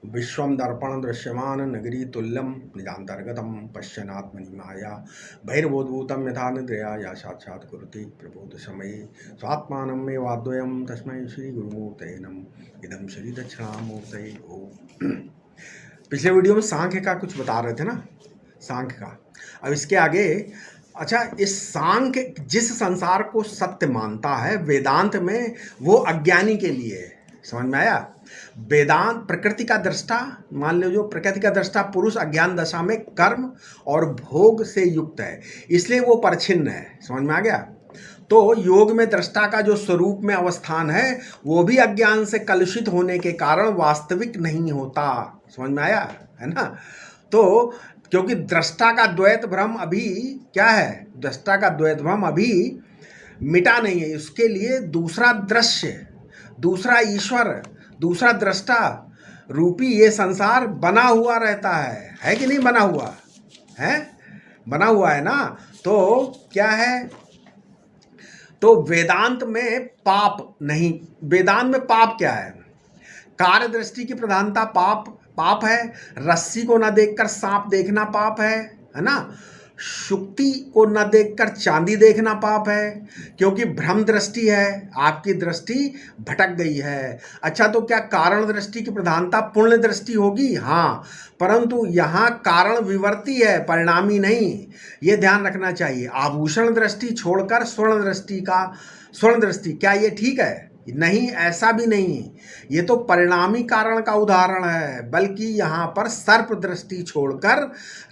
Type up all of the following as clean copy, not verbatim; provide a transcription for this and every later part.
विश्वं दर्पण दृश्यमान नगरी तुल्यं निजान्तर्गतं पश्यन्नात्मनि माया बहिर्बोधभूतं यथा निद्रया या साक्षात् कुरुते प्रबोधसमये स्वात्मानमेवाद्वयं तस्मै श्रीगुरुमूर्तये नमः। इदं श्री दक्षिणामूर्तये ओम। पिछले वीडियो में सांख्य का कुछ बता रहे थे ना, सांख्य का। अब इसके आगे अच्छा, इस सांख्य जिस संसार को सत्य मानता है वेदांत में, वो अज्ञानी के लिए है। समझ में आया? वेदांत प्रकृति का दृष्टा, मान लो जो प्रकृति का दृष्टा पुरुष अज्ञान दशा में कर्म और भोग से युक्त है, इसलिए वो परछिन्न है। समझ में आ गया? तो योग में दृष्टा का जो स्वरूप में अवस्थान है वो भी अज्ञान से कलुषित होने के कारण वास्तविक नहीं होता। समझ में आया है ना? तो क्योंकि दृष्टा का द्वैत भ्रम अभी क्या है, दृष्टा का द्वैत भ्रम अभी मिटा नहीं है। उसके लिए दूसरा दृश्य, दूसरा ईश्वर, दूसरा दृष्टा रूपी ये संसार बना हुआ रहता है कि नहीं? बना हुआ है, बना हुआ है ना। तो क्या है, तो वेदांत में पाप नहीं। वेदांत में पाप क्या है? कार्य दृष्टि की प्रधानता पाप है। रस्सी को न देखकर सांप देखना पाप है ना? शुक्ति को न देखकर चांदी देखना पाप है, क्योंकि भ्रम दृष्टि है, आपकी दृष्टि भटक गई है। अच्छा, तो क्या कारण दृष्टि की प्रधानता पुण्य दृष्टि होगी? हाँ, परंतु यहाँ कारण विवर्ती है, परिणामी नहीं। ये ध्यान रखना चाहिए। आभूषण दृष्टि छोड़कर स्वर्ण दृष्टि, क्या ये ठीक है? नहीं, ऐसा भी नहीं। ये तो परिणामी कारण का उदाहरण है। बल्कि यहाँ पर सर्प दृष्टि छोड़कर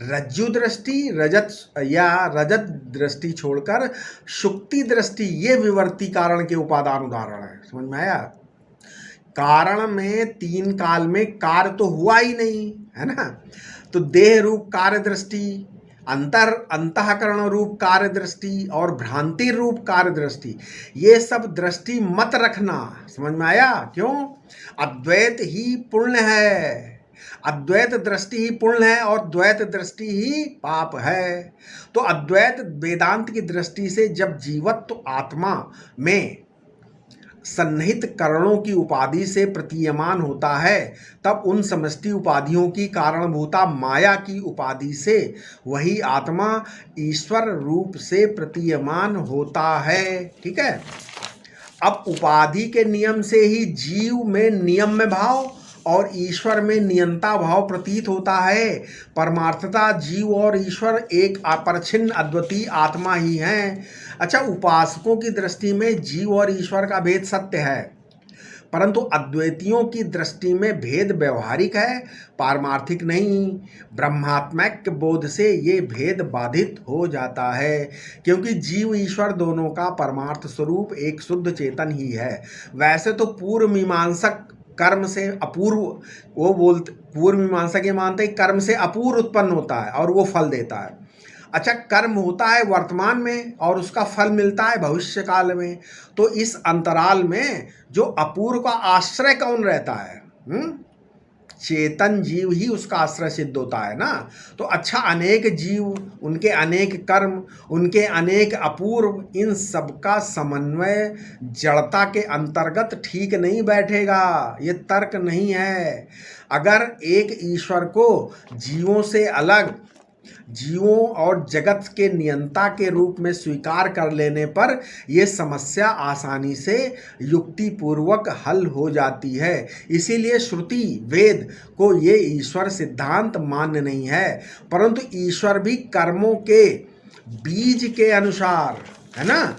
रज्जु दृष्टि, रजत दृष्टि छोड़कर शुक्ति दृष्टि, ये विवर्ती कारण के उपादान उदाहरण है। समझ में आया? कारण में तीन काल में कार्य तो हुआ ही नहीं है ना। तो देह रूप कार्य दृष्टि, अंतःकरण रूप कार्य दृष्टि और भ्रांति रूप कार्य दृष्टि, ये सब दृष्टि मत रखना। समझ में आया? क्यों? अद्वैत ही पूर्ण है, अद्वैत दृष्टि ही पूर्ण है और द्वैत दृष्टि ही पाप है। तो अद्वैत वेदांत की दृष्टि से जब जीवत्व आत्मा में सन्निहित करणों की उपाधि से प्रतीयमान होता है, तब उन समष्टि उपाधियों की कारणभूता माया की उपाधि से वही आत्मा ईश्वर रूप से प्रतीयमान होता है। ठीक है? अब उपाधि के नियम से ही जीव में नियम में भाव और ईश्वर में नियंता भाव प्रतीत होता है। परमार्थता जीव और ईश्वर एक अपरिच्छिन्न अद्वितीय आत्मा ही हैं। अच्छा, उपासकों की दृष्टि में जीव और ईश्वर का भेद सत्य है, परंतु अद्वैतियों की दृष्टि में भेद व्यवहारिक है, पारमार्थिक नहीं। ब्रह्मात्मक बोध से ये भेद बाधित हो जाता है, क्योंकि जीव ईश्वर दोनों का परमार्थ स्वरूप एक शुद्ध चेतन ही है। वैसे तो पूर्व मीमांसक कर्म से अपूर्व, वो बोलते पूर्व मीमांसा के मानते कर्म से अपूर्व उत्पन्न होता है और वो फल देता है। अच्छा, कर्म होता है वर्तमान में और उसका फल मिलता है भविष्य काल में। तो इस अंतराल में जो अपूर्व का आश्रय कौन रहता है? चेतन जीव ही उसका आश्रय सिद्ध होता है ना। तो अच्छा, अनेक जीव, उनके अनेक कर्म, उनके अनेक अपूर्व, इन सब का समन्वय जड़ता के अंतर्गत ठीक नहीं बैठेगा। ये तर्क नहीं है। अगर एक ईश्वर को जीवों से अलग, जीवों और जगत के नियंता के रूप में स्वीकार कर लेने पर यह समस्या आसानी से युक्तिपूर्वक हल हो जाती है। इसीलिए श्रुति वेद को ये ईश्वर सिद्धांत मान्य नहीं है, परंतु ईश्वर भी कर्मों के बीज के अनुसार, है ना,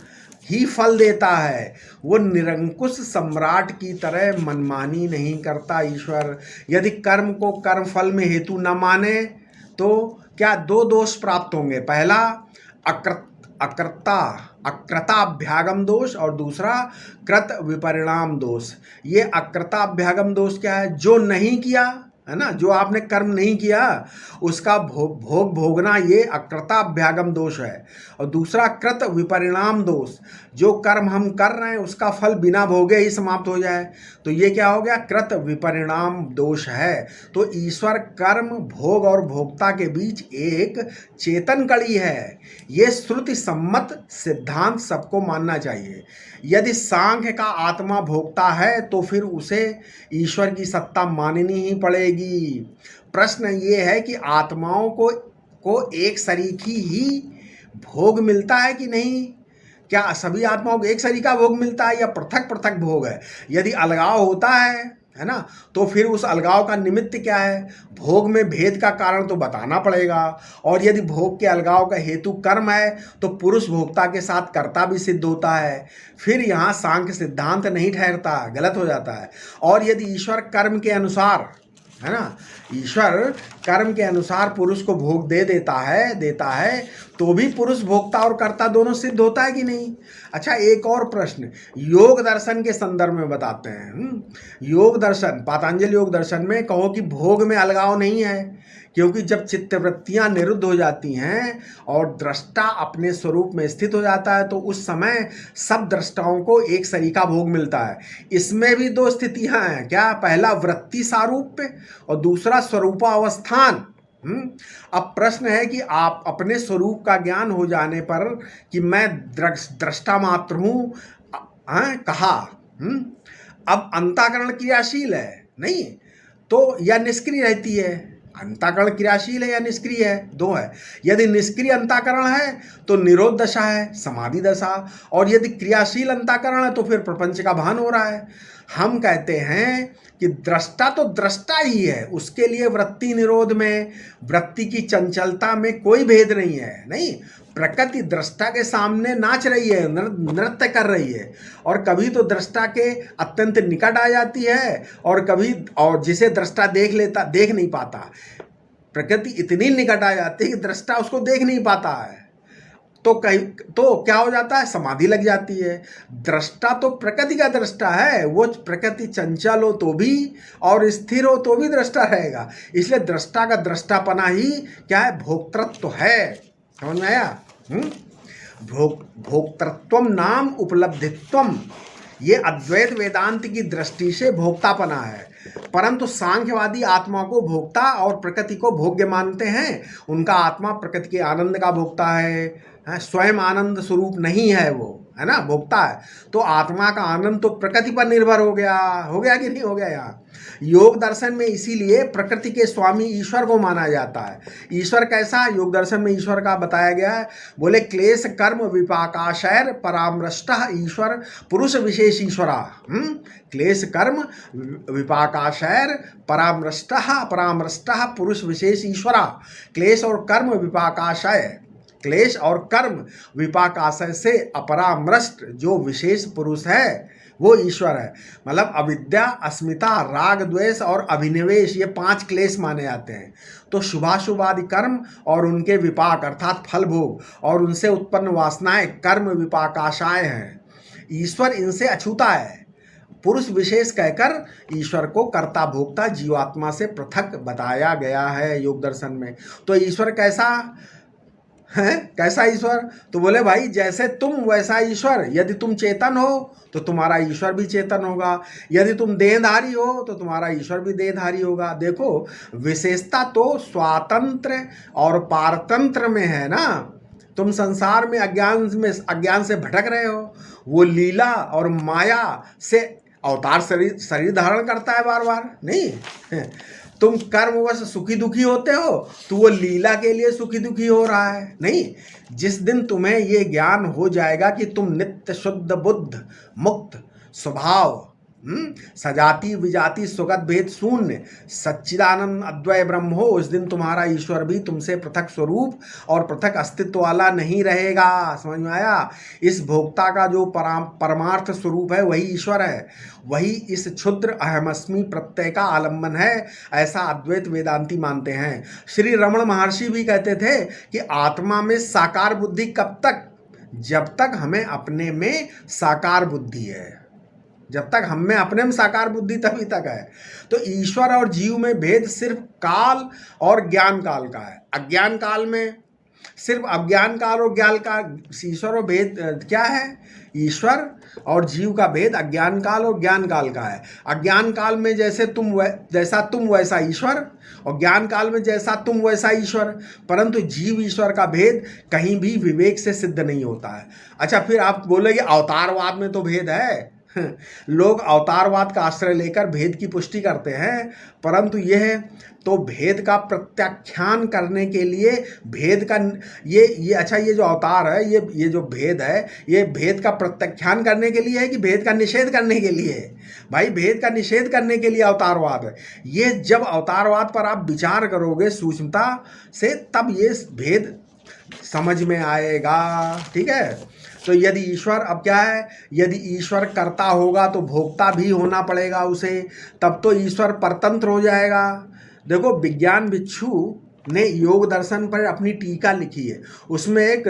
ही फल देता है। वो निरंकुश सम्राट की तरह मनमानी नहीं करता भीश्वर। यदि कर्म को कर्म फल में हेतु न माने तो क्या दो दोष प्राप्त होंगे। पहला अकृताभ्यागम दोष और दूसरा कृत विपरिणाम दोष। ये अकृताभ्यागम दोष क्या है? जो नहीं किया है ना, जो आपने कर्म नहीं किया उसका भोग भोगना, ये अकृताभ्यागम दोष है। और दूसरा कृत विपरिणाम दोष, जो कर्म हम कर रहे हैं उसका फल बिना भोगे ही समाप्त हो जाए, तो ये क्या हो गया? कृत विपरिणाम दोष है। तो ईश्वर कर्म, भोग और भोक्ता के बीच एक चेतन कड़ी है। ये श्रुति सम्मत सिद्धांत सबको मानना चाहिए। यदि सांख्य का आत्मा भोक्ता है तो फिर उसे ईश्वर की सत्ता माननी ही पड़ेगी। मिलेगी। प्रश्न ये है कि आत्माओं को एक सरीखी ही भोग मिलता है कि नहीं? क्या सभी आत्माओं को एक सरीका भोग मिलता है या पृथक पृथक भोग है? यदि अलगाव होता है ना, तो फिर उस अलगाव का निमित्त क्या है? भोग में भेद का कारण तो बताना पड़ेगा। और यदि भोग के अलगाव का हेतु कर्म है तो पुरुष भोक्ता के साथ कर्ता भी सिद्ध होता है। फिर यहाँ सांख्य सिद्धांत नहीं ठहरता, गलत हो जाता है। और यदि ईश्वर कर्म के अनुसार, है ना, ईश्वर कर्म के अनुसार पुरुष को भोग देता है तो भी पुरुष भोक्ता और कर्ता दोनों सिद्ध होता है कि नहीं? अच्छा, एक और प्रश्न योग दर्शन के संदर्भ में बताते हैं। योग दर्शन, पातंजलि योग दर्शन में कहो कि भोग में अलगाव नहीं है, क्योंकि जब चित्तवृत्तियां निरुद्ध हो जाती हैं और दृष्टा अपने स्वरूप में स्थित हो जाता है तो उस समय सब दृष्टाओं को एक सरीका भोग मिलता है। इसमें भी दो स्थितियां हैं, क्या? पहला वृत्ति सारूप्य और दूसरा स्वरूपावस्थान। अब प्रश्न है कि आप अपने स्वरूप का ज्ञान हो जाने पर कि मैं दृष्टा मात्र हूं, कहा, अब अंतःकरण क्रियाशील है नहीं तो या निष्क्रिय रहती है? अंतःकरण क्रियाशील है या निष्क्रिय है? दो है। यदि निष्क्रिय अंतःकरण है तो निरोध दशा है, समाधि दशा, और यदि क्रियाशील अंतःकरण है तो फिर प्रपंच का भान हो रहा है। हम कहते हैं कि दृष्टा तो दृष्टा ही है, उसके लिए वृत्ति निरोध में, वृत्ति की चंचलता में कोई भेद नहीं है। नहीं, प्रकृति दृष्टा के सामने नाच रही है, नृत्य कर रही है, और कभी तो दृष्टा के अत्यंत निकट आ जाती है और कभी, और जिसे दृष्टा देख नहीं पाता। प्रकृति इतनी निकट आ जाती है कि दृष्टा उसको देख नहीं पाता है, तो क्या हो जाता है? समाधि लग जाती है। दृष्टा तो प्रकृति का दृष्टा है, वो प्रकृति चंचल हो तो भी और स्थिर हो तो भी दृष्टा रहेगा। इसलिए दृष्टा का दृष्टापना ही क्या है? भोक्तृत्व है। समझ में आया? भोक्तृत्वम नाम उपलब्धित्वम, ये अद्वैत वेदांत की दृष्टि से भोक्तापना है। परंतु सांख्यवादी आत्मा को भोक्ता और प्रकृति को भोग्य मानते हैं। उनका आत्मा प्रकृति के आनंद का भोक्ता है, स्वयं आनंद स्वरूप नहीं है वो, है ना, भोक्ता है। तो आत्मा का आनंद तो प्रकृति पर निर्भर हो गया कि नहीं हो गया? यहाँ योग दर्शन में इसीलिए प्रकृति के स्वामी ईश्वर को माना जाता है। ईश्वर कैसा? योग दर्शन में ईश्वर का बताया गया है, बोले क्लेश कर्म विपाकाशैर परामृष्टः ईश्वर पुरुष विशेष ईश्वरा। क्लेश कर्म विपाकाशैर परामृष्टः पुरुष विशेष ईश्वरा। क्लेश और कर्म विपाकाशय, क्लेश और कर्म विपाकाशय से अपरामृष्ट जो विशेष पुरुष है वो ईश्वर है। मतलब अविद्या, अस्मिता, राग, द्वेष और अभिनिवेश, ये 5 क्लेश माने जाते हैं। तो शुभाशुभादि कर्म और उनके विपाक अर्थात फल भोग और उनसे उत्पन्न वासनाएं कर्म विपाकाशाएं हैं। ईश्वर इनसे अछूता है। पुरुष विशेष कहकर ईश्वर को कर्ता भोक्ता जीवात्मा से पृथक बताया गया है योग दर्शन में। तो ईश्वर कैसा है? कैसा ईश्वर? तो बोले भाई जैसे तुम वैसा ईश्वर। यदि तुम चेतन हो तो तुम्हारा ईश्वर भी चेतन होगा, यदि तुम देहधारी हो तो तुम्हारा ईश्वर भी देहधारी होगा। देखो, विशेषता तो स्वातंत्र और पारतंत्र में है ना। तुम संसार में अज्ञान से भटक रहे हो, वो लीला और माया से अवतार शरीर धारण करता है बार बार। नहीं, तुम कर्मवश सुखी दुखी होते हो तो वो लीला के लिए सुखी दुखी हो रहा है। नहीं, जिस दिन तुम्हें ये ज्ञान हो जाएगा कि तुम नित्य शुद्ध बुद्ध मुक्त स्वभाव, सजाति विजाति सुगत भेद शून्य सच्चिदानंद अद्वय ब्रह्म हो, उस दिन तुम्हारा ईश्वर भी तुमसे पृथक स्वरूप और पृथक अस्तित्व वाला नहीं रहेगा। समझ में आया? इस भोक्ता का जो परमार्थ स्वरूप है वही ईश्वर है, वही इस क्षुद्र अहमस्मी प्रत्यय का आलम्बन है, ऐसा अद्वैत वेदांती मानते हैं। श्री रमण महर्षि भी कहते थे कि आत्मा में साकार बुद्धि कब तक? जब तक हमें अपने में साकार बुद्धि है, जब तक हम में अपने में साकार बुद्धि तभी तक है। तो ईश्वर और जीव में भेद सिर्फ काल और ज्ञान काल का है। अज्ञान काल में सिर्फ अज्ञान काल और ज्ञान का ईश्वर और भेद क्या है? ईश्वर और जीव का भेद अज्ञान काल और ज्ञान काल का है। अज्ञान काल में जैसा तुम वैसा ईश्वर, और ज्ञान काल में जैसा तुम वैसा ईश्वर। परंतु जीव ईश्वर का भेद कहीं भी विवेक से सिद्ध नहीं होता है। अच्छा, फिर आप बोलेंगे अवतारवाद में तो भेद है। लोग अवतारवाद का आश्रय लेकर भेद की पुष्टि करते हैं, परंतु यह तो भेद का प्रत्याख्यान करने के लिए भेद का ये अच्छा, ये जो अवतार है, ये जो भेद है, ये भेद का प्रत्याख्यान करने के लिए है कि भेद का निषेध करने के लिए है? भाई भेद का निषेध करने के लिए अवतारवाद है। ये जब अवतारवाद पर आप विचार करोगे सूक्ष्मता से, तब ये भेद समझ में आएगा। ठीक है, तो यदि ईश्वर, अब क्या है, यदि ईश्वर कर्ता होगा तो भोक्ता भी होना पड़ेगा उसे, तब तो ईश्वर परतंत्र हो जाएगा। देखो, विज्ञान भिक्षु ने योग दर्शन पर अपनी टीका लिखी है, उसमें एक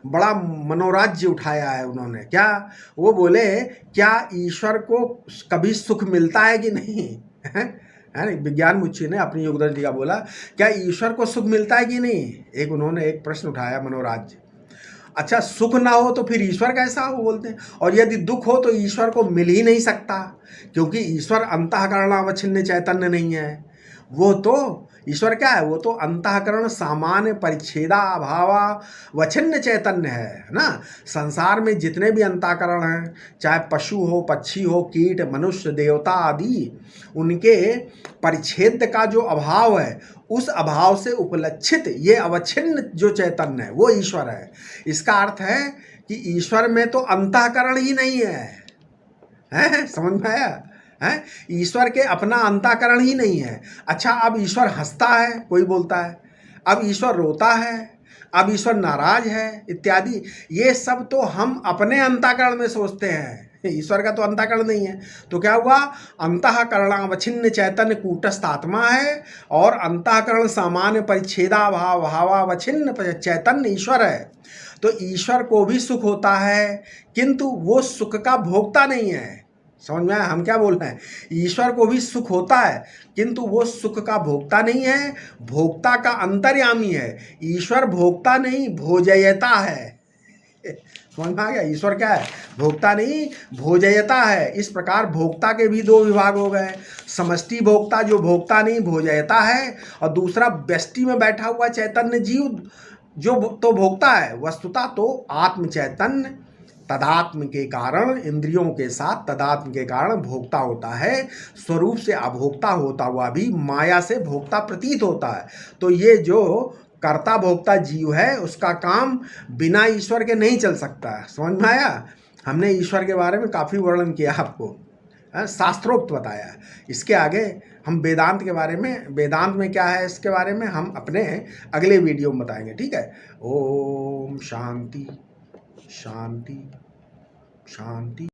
बड़ा मनोराज्य उठाया है उन्होंने। क्या वो बोले, क्या ईश्वर को कभी सुख मिलता है कि नहीं? है ना, विज्ञान मुच्ची ने अपनी योग दर्शन टीका बोला, क्या ईश्वर को सुख मिलता है कि नहीं? एक उन्होंने एक प्रश्न उठाया, मनोराज्य। अच्छा, सुख ना हो तो फिर ईश्वर कैसा हो, बोलते हैं। और यदि दुख हो तो ईश्वर को मिल ही नहीं सकता, क्योंकि ईश्वर अंतःकरणावच्छिन्न चैतन्य नहीं है। वो तो ईश्वर क्या है, वो तो अंतःकरण सामान्य परिच्छेदा अभावावच्छिन्न चैतन्य है ना। संसार में जितने भी अंतःकरण हैं, चाहे पशु हो, पक्षी हो, कीट, मनुष्य, देवता आदि, उनके परिच्छेद का जो अभाव है, उस अभाव से उपलक्षित ये अवच्छिन्न जो चैतन्य है, वो ईश्वर है। इसका अर्थ है कि ईश्वर में तो अंतःकरण ही नहीं है, समझ में आया? है, ईश्वर के अपना अंतःकरण ही नहीं है। अच्छा, अब ईश्वर हंसता है, कोई बोलता है, अब ईश्वर रोता है, अब ईश्वर नाराज है, इत्यादि। ये सब तो हम अपने अंतःकरण में सोचते हैं, ईश्वर का तो अंतःकरण नहीं है। तो क्या हुआ, अंतःकरणावच्छिन्न चैतन्य कूटस्थ आत्मा है, और अंतःकरण सामान्य परिच्छेदा भावावच्छिन्न चैतन्य ईश्वर है। तो ईश्वर को भी सुख होता है, किंतु वो सुख का भोक्ता नहीं है। समझ में आया हम क्या बोल रहे हैं? ईश्वर को भी सुख होता है, किंतु वो सुख का भोक्ता नहीं है, भोक्ता का अंतर्यामी है। ईश्वर भोक्ता नहीं, भोजयता है। समझ में आ गया? ईश्वर क्या है, भोक्ता नहीं, भोजयता है। इस प्रकार भोक्ता के भी दो विभाग हो गए, समष्टि भोक्ता जो भोक्ता नहीं, भोजयता है, और दूसरा व्यष्टि में बैठा हुआ चैतन्य जीव जो तो भोक्ता है। वस्तुतः तो आत्म चैतन्य तदात्म के कारण, इंद्रियों के साथ तदात्म के कारण भोक्ता होता है, स्वरूप से अभोक्ता होता हुआ भी माया से भोक्ता प्रतीत होता है। तो ये जो कर्ता भोक्ता जीव है, उसका काम बिना ईश्वर के नहीं चल सकता है। समझ में आया? हमने ईश्वर के बारे में काफ़ी वर्णन किया आपको, शास्त्रोक्त बताया। इसके आगे हम वेदांत के बारे में, वेदांत में क्या है इसके बारे में हम अपने अगले वीडियो में बताएंगे। ठीक है, ओम शांति शांति शांति।